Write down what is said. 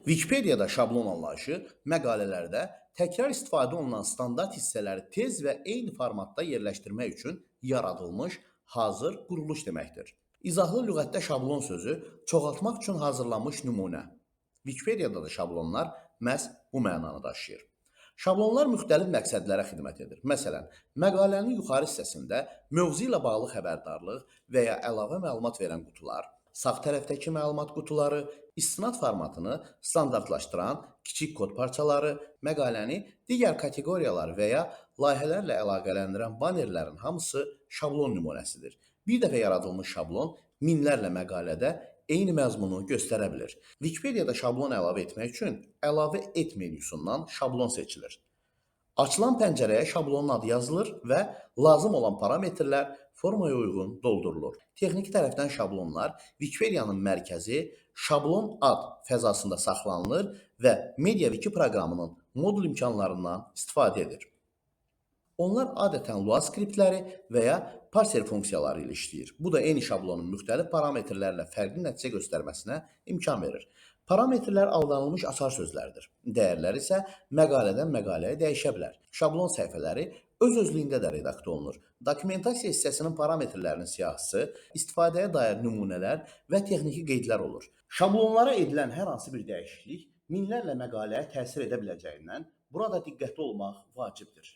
Wikipediyada şablon anlayışı məqalələrdə təkrar istifadə olunan standart hissələri tez və eyni formatda yerləşdirmək üçün yaradılmış hazır quruluş deməkdir. İzahlı lüğətdə şablon sözü çoxaltmaq üçün hazırlanmış nümunə. Wikipediyada da şablonlar məhz bu mənanı daşıyır. Şablonlar müxtəlif məqsədlərə xidmət edir. Məsələn, məqalənin yuxarı hissəsində mövzu ilə bağlı xəbərdarlıq və ya əlavə məlumat verən qutular, sağ tərəfdəki məlumat qutuları, istinad formatını standartlaşdıran kiçik kod parçaları, məqaləni digər kateqoriyalar və ya layihələrlə əlaqələndirən bannerlərin hamısı şablon nümunəsidir. Bir dəfə yaradılmış şablon minlərlə məqalədə eyni məzmunu göstərə bilir. Wikipediyada şablon əlavə etmək üçün əlavə et menyusundan şablon seçilir. Açılan pəncərəyə şablonun adı yazılır və lazım olan parametrlər formaya uyğun doldurulur. Texniki tərəfdən şablonlar Wikipediyanın mərkəzi şablon ad fəzasında saxlanılır və MediaWiki proqramının modul imkanlarından istifadə edir. Onlar adətən Lua skriptləri və ya parser funksiyaları ilə işləyir. Bu da eyni şablonun müxtəlif parametrlərlə fərqli nəticə göstərməsinə imkan verir. Parametrlər aldanılmış açar sözlərdir. Dəyərlər isə məqalədən məqaləyə dəyişə bilər. Şablon səhifələri öz-özlüyündə də redaktə olunur. Dokumentasiya hissəsinin parametrlərinin siyahısı, istifadəyə dair nümunələr və texniki qeydlər olur. Şablonlara edilən hər hansı bir dəyişiklik minlərlə məqaləyə təsir edə biləcəyindən burada diqqətli olmaq vacibdir.